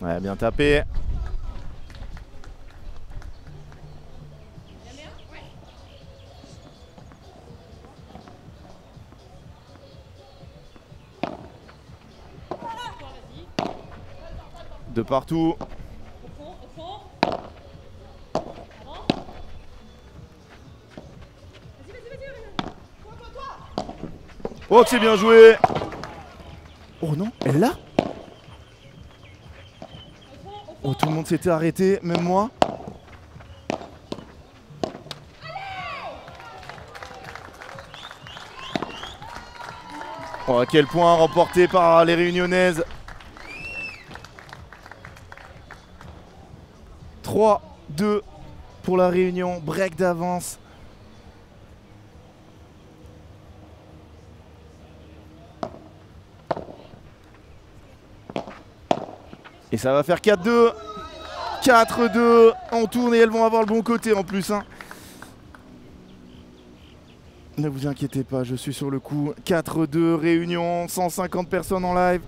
Ouais, bien tapé. De partout. Oh, c'est bien joué. Oh non, elle l'a. Oh, tout le monde s'était arrêté, même moi. Oh, à quel point remporté par les Réunionnaises. 3-2 pour la Réunion, break d'avance. Et ça va faire 4-2. 4-2. On tourne et elles vont avoir le bon côté en plus. Hein. Ne vous inquiétez pas, je suis sur le coup. 4-2, Réunion, 150 personnes en live.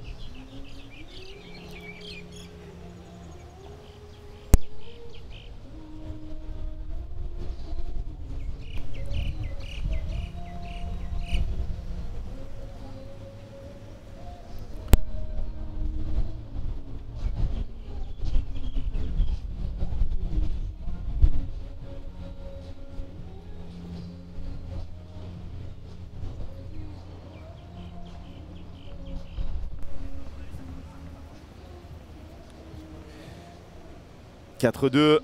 « 4-2.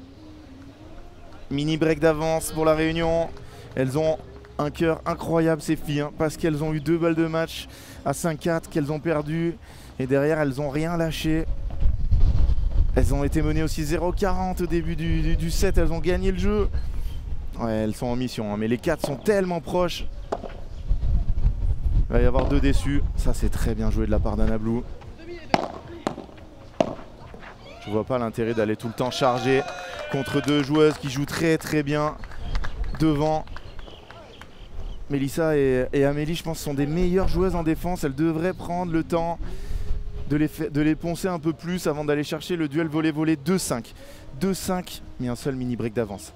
Mini break d'avance pour la Réunion. Elles ont un cœur incroyable ces filles, hein, parce qu'elles ont eu 2 balles de match à 5-4 qu'elles ont perdu. Et derrière, elles n'ont rien lâché. Elles ont été menées aussi 0-40 au début du set. Elles ont gagné le jeu. Ouais, elles sont en mission, hein, mais les 4 sont tellement proches. Il va y avoir 2 déçus. Ça, c'est très bien joué de la part d'Anna Blue. Je vois pas l'intérêt d'aller tout le temps charger contre 2 joueuses qui jouent très très bien devant. Mélissa et Amélie, je pense, sont des meilleures joueuses en défense. Elles devraient prendre le temps de les poncer un peu plus avant d'aller chercher le duel volley-volley. 2-5. 2-5, mais un seul mini break d'avance.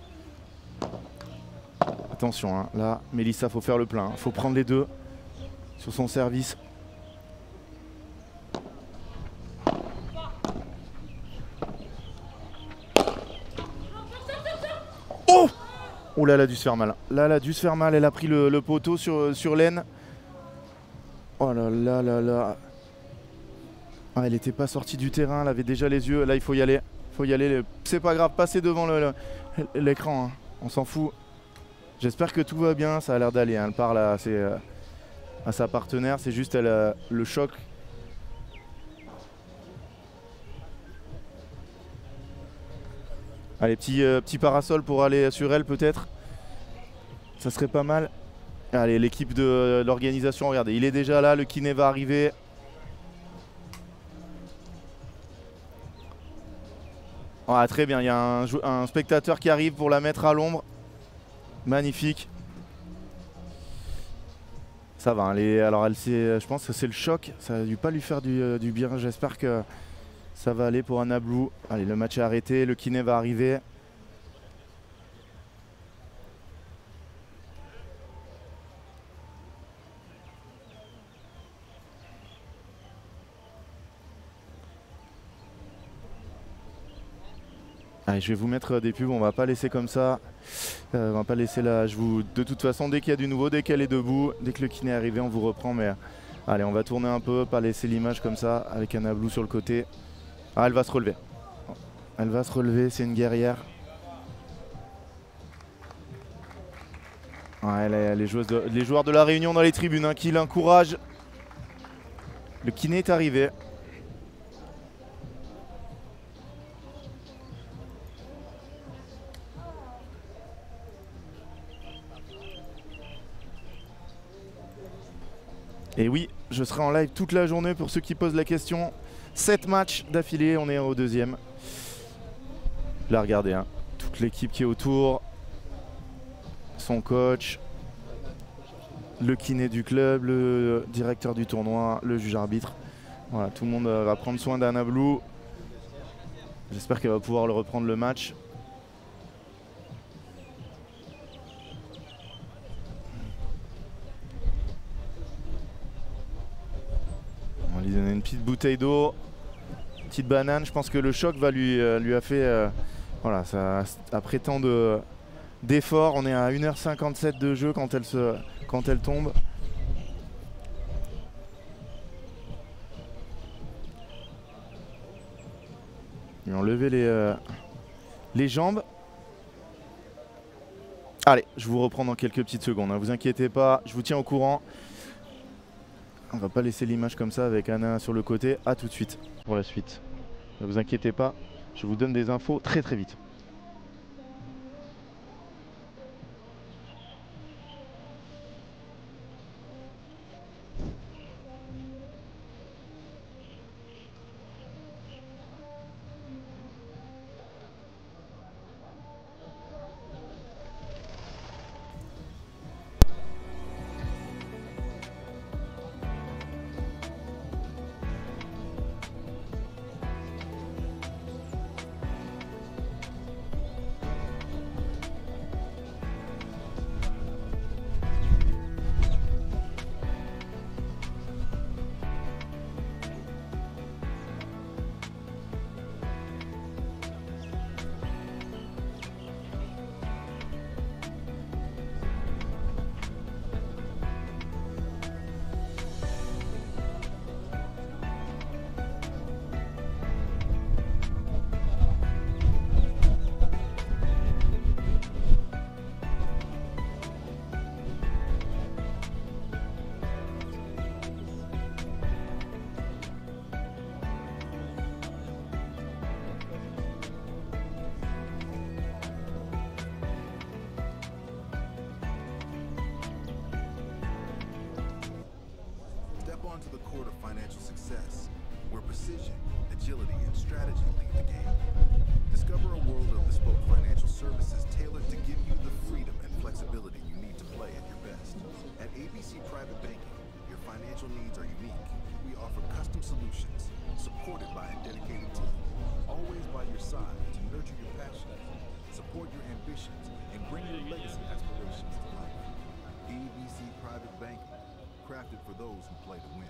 Attention, hein, là, Mélissa, faut faire le plein. Faut prendre les 2 sur son service. Oh! Oh là, elle a dû se faire mal. Là, elle a dû se faire mal. Elle a pris le poteau sur l'aine. Oh là là là là. Ah, elle n'était pas sortie du terrain. Elle avait déjà les yeux. Là, il faut y aller. Faut y aller. C'est pas grave. Passez devant l'écran. Hein. On s'en fout. J'espère que tout va bien. Ça a l'air d'aller. Hein. Elle parle à sa partenaire. C'est juste le choc. Allez, petit parasol pour aller sur elle peut-être. Ça serait pas mal. Allez, l'équipe de l'organisation, regardez, il est déjà là, le kiné va arriver. Ah, très bien, il y a un spectateur qui arrive pour la mettre à l'ombre. Magnifique. Ça va, alors je pense que c'est le choc. Ça a dû pas lui faire du bien. J'espère que ça va aller pour Anna Blue. Allez, le match est arrêté, le kiné va arriver. Allez, je vais vous mettre des pubs, on va pas laisser comme ça. On va pas laisser là. De toute façon, dès qu'il y a du nouveau, dès qu'elle est debout, dès que le kiné est arrivé, on vous reprend. Mais allez, on va tourner un peu, pas laisser l'image comme ça, avec Anna Blue sur le côté. Ah, elle va se relever. Elle va se relever, c'est une guerrière. Ouais, les joueurs de la Réunion dans les tribunes hein, qui l'encouragent. Le kiné est arrivé. Et oui, je serai en live toute la journée pour ceux qui posent la question. 7 matchs d'affilée, on est au 2e. Là, regardez, hein, toute l'équipe qui est autour. Son coach, le kiné du club, le directeur du tournoi, le juge arbitre. Voilà, tout le monde va prendre soin d'Anna Blue. J'espère qu'elle va pouvoir le reprendre le match. On va lui donner une petite bouteille d'eau, une petite banane. Je pense que le choc va lui a fait... voilà, ça, après tant d'efforts, on est à 1h57 de jeu quand elle tombe. Ils ont levé les jambes. Allez, je vous reprends dans quelques petites secondes, hein. Vous inquiétez pas, je vous tiens au courant. On va pas laisser l'image comme ça avec Anna sur le côté. A tout de suite pour la suite. Ne vous inquiétez pas, je vous donne des infos très très vite. Onto the court of financial success, where precision, agility, and strategy lead the game. Discover a world of bespoke financial services tailored to give you the freedom and flexibility you need to play at your best. At ABC Private Banking, your financial needs are unique. We offer custom solutions, supported by a dedicated team, always by your side to nurture your passions, support your ambitions, and bring your legacy aspirations to life. ABC Private Banking, crafted for those who play to win.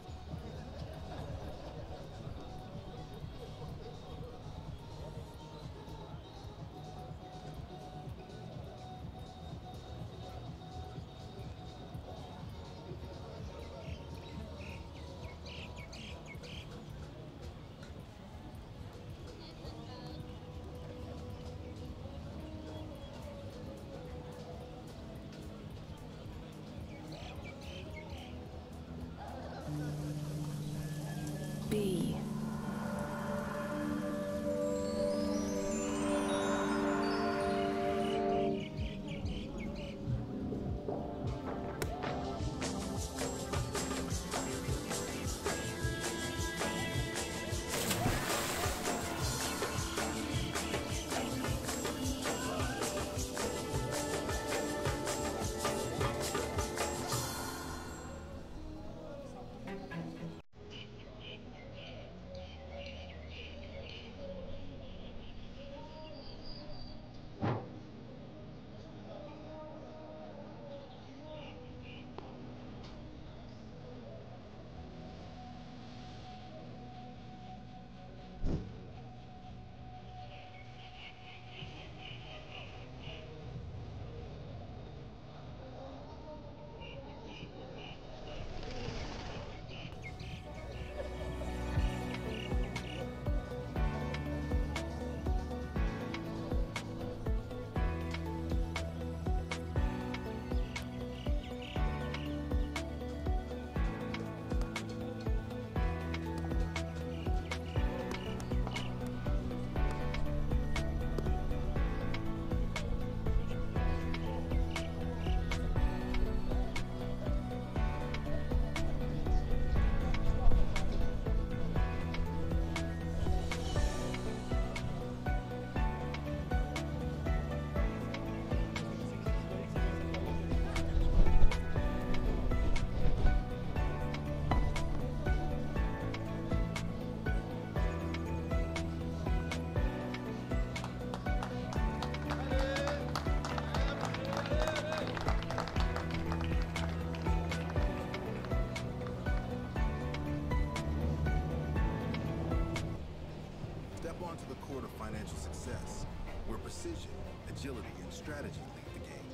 core to financial success, where precision, agility, and strategy lead the game.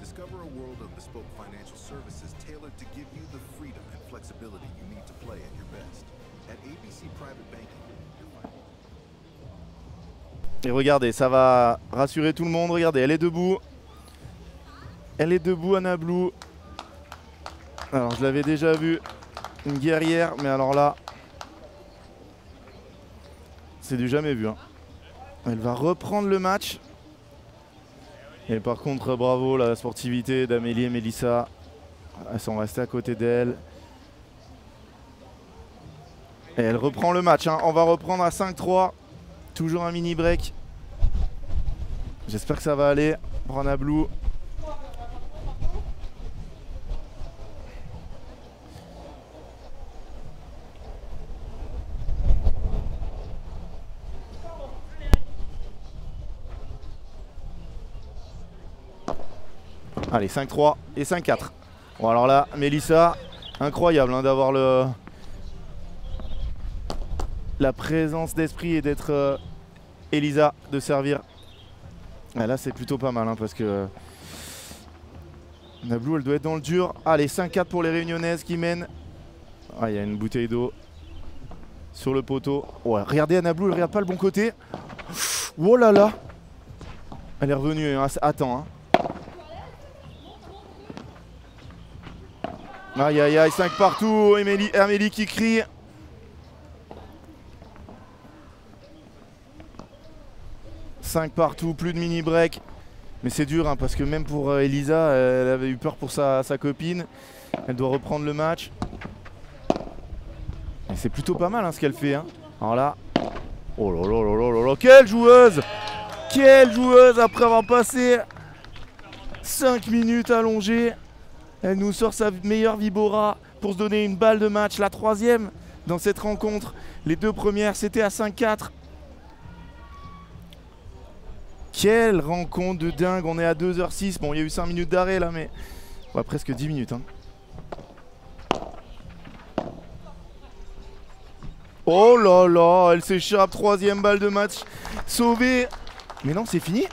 Discover a world of bespoke financial services tailored to give you the freedom and flexibility you need to play at your best. At ABC Private Banking, Et regardez, ça va rassurer tout le monde. Regardez, elle est debout. Elle est debout, Anna Blue. Alors, je l'avais déjà vue, une guerrière, mais alors là, c'est du jamais vu. Hein. Elle va reprendre le match. Et par contre, bravo la sportivité d'Amélie et Mélissa. Elles sont restées à côté d'elle. Et elle reprend le match. Hein. On va reprendre à 5-3. Toujours un mini break. J'espère que ça va aller pour Anna Blue. Allez, 5-3 et 5-4. Bon, alors là, Mélissa, incroyable hein, d'avoir la présence d'esprit et d'être Elisa, de servir. Ah, là, c'est plutôt pas mal hein, parce que Anna Blue, elle doit être dans le dur. Allez, 5-4 pour les Réunionnaises qui mènent. Ah, il y a une bouteille d'eau sur le poteau. Ouais, regardez Anna Blue, elle regarde pas le bon côté. Oh là là. Elle est revenue. Hein. Attends. Hein. Aïe aïe aïe, 5 partout, Amélie qui crie. Cinq partout, plus de mini break. Mais c'est dur hein, parce que même pour Elisa, elle avait eu peur pour sa copine. Elle doit reprendre le match. Et c'est plutôt pas mal hein, ce qu'elle fait. Hein. Alors là, oh là là là là là là, quelle joueuse! Quelle joueuse après avoir passé 5 minutes allongées. Elle nous sort sa meilleure Vibora pour se donner une balle de match, la troisième dans cette rencontre. Les deux premières, c'était à 5-4. Quelle rencontre de dingue, on est à 2h06. Bon, il y a eu 5 minutes d'arrêt là, mais ouais, presque 10 minutes. Hein. Oh là là, elle s'échappe, troisième balle de match sauvée. Mais non, c'est fini.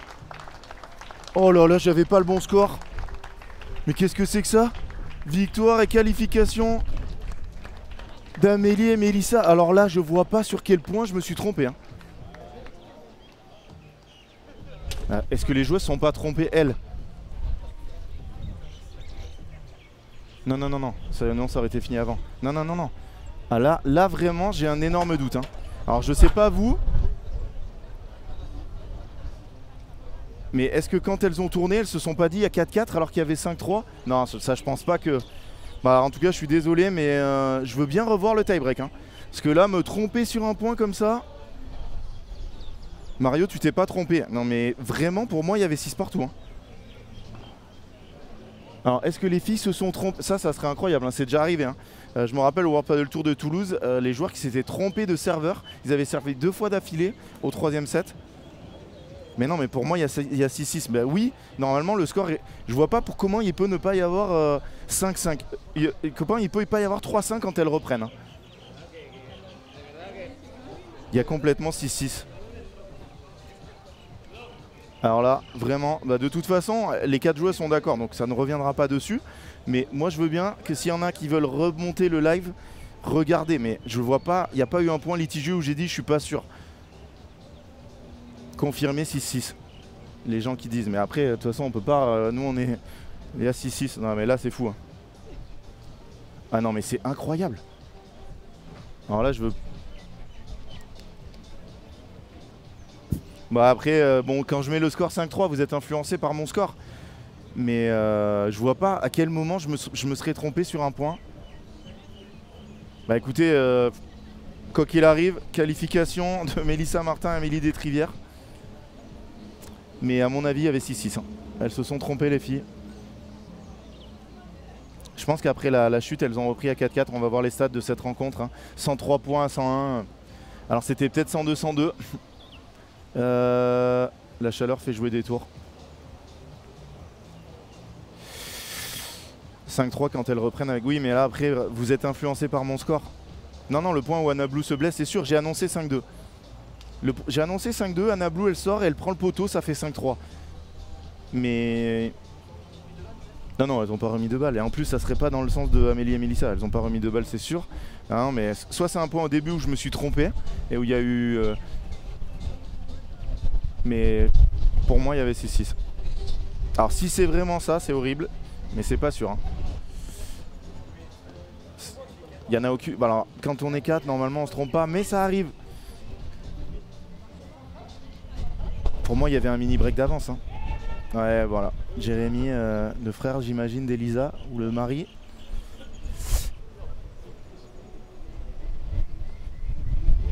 Oh là là, j'avais pas le bon score. Mais qu'est-ce que c'est que ça? Victoire et qualification d'Amélie et Mélissa. Alors là, je vois pas sur quel point je me suis trompé. Hein. Est-ce que les joueuses sont pas trompées, elles? Non, non, non, non. Non, ça aurait été fini avant. Non, non, non, non. Ah là vraiment, j'ai un énorme doute. Hein. Alors, je sais pas vous. Mais est-ce que quand elles ont tourné, elles se sont pas dit à 4-4 alors qu'il y avait 5-3? Non, ça je pense pas que... Bah en tout cas je suis désolé mais je veux bien revoir le tie-break. Hein. Parce que là, me tromper sur un point comme ça... Mario, tu t'es pas trompé. Non mais vraiment pour moi il y avait 6 partout. Hein. Alors est-ce que les filles se sont trompées? Ça serait incroyable, hein. C'est déjà arrivé. Hein. Je me rappelle au World Padel Tour de Toulouse, les joueurs qui s'étaient trompés de serveur. Ils avaient servi 2 fois d'affilée au 3e set. Mais non, mais pour moi, il y a 6-6. Bah oui, normalement, le score est... Je vois pas pour comment il peut ne pas y avoir 5-5. Comment il peut pas y avoir 3-5 quand elles reprennent. Hein. Il y a complètement 6-6. Alors là, vraiment, bah de toute façon, les 4 joueurs sont d'accord, donc ça ne reviendra pas dessus. Mais moi, je veux bien que s'il y en a qui veulent remonter le live, regardez. Mais je vois pas, il n'y a pas eu un point litigieux où j'ai dit je suis pas sûr. Confirmé 6-6. Les gens qui disent, mais après, de toute façon, on peut pas. Nous, on est à 6-6. Non, mais là, c'est fou. Hein. Ah non, mais c'est incroyable. Alors là, je veux. Bah après, bon, quand je mets le score 5-3, vous êtes influencé par mon score. Mais je vois pas à quel moment je me serais trompé sur un point. Bah écoutez, quoi qu'il arrive, qualification de Mélissa Martin et Amélie Destrivières. Mais à mon avis, il y avait 6-6. Hein. Elles se sont trompées, les filles. Je pense qu'après la chute, elles ont repris à 4-4. On va voir les stats de cette rencontre. Hein. 103 points à 101. Alors c'était peut-être 102-102. La chaleur fait jouer des tours. 5-3 quand elles reprennent avec... Oui, mais là, après, vous êtes influencé par mon score. Non, non, le point où Anna Blue se blesse, c'est sûr. J'ai annoncé 5-2. J'ai annoncé 5-2, Anna Blue elle sort et elle prend le poteau, ça fait 5-3. Mais... Non, elles ont pas remis 2 balles. Et en plus, ça serait pas dans le sens de Amélie et Mélissa. Elles ont pas remis 2 balles, c'est sûr. Hein, mais soit c'est un point au début où je me suis trompé et où il y a eu... Mais pour moi, il y avait 6-6. Alors si c'est vraiment ça, c'est horrible. Mais c'est pas sûr. Hein. Il y en a aucune... Bah alors, quand on est 4, normalement, on se trompe pas. Mais ça arrive. Pour moi, il y avait un mini break d'avance. Hein. Ouais, voilà. Jérémy, le frère, j'imagine, d'Elisa, ou le mari.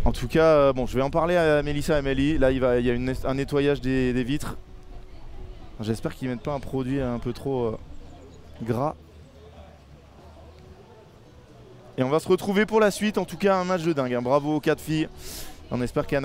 En tout cas, bon, je vais en parler à Mélissa et Amélie. Là, il y a un nettoyage des vitres. J'espère qu'ils mettent pas un produit un peu trop gras. Et on va se retrouver pour la suite. En tout cas, un match de dingue. Hein. Bravo aux 4 filles. On espère qu'Anna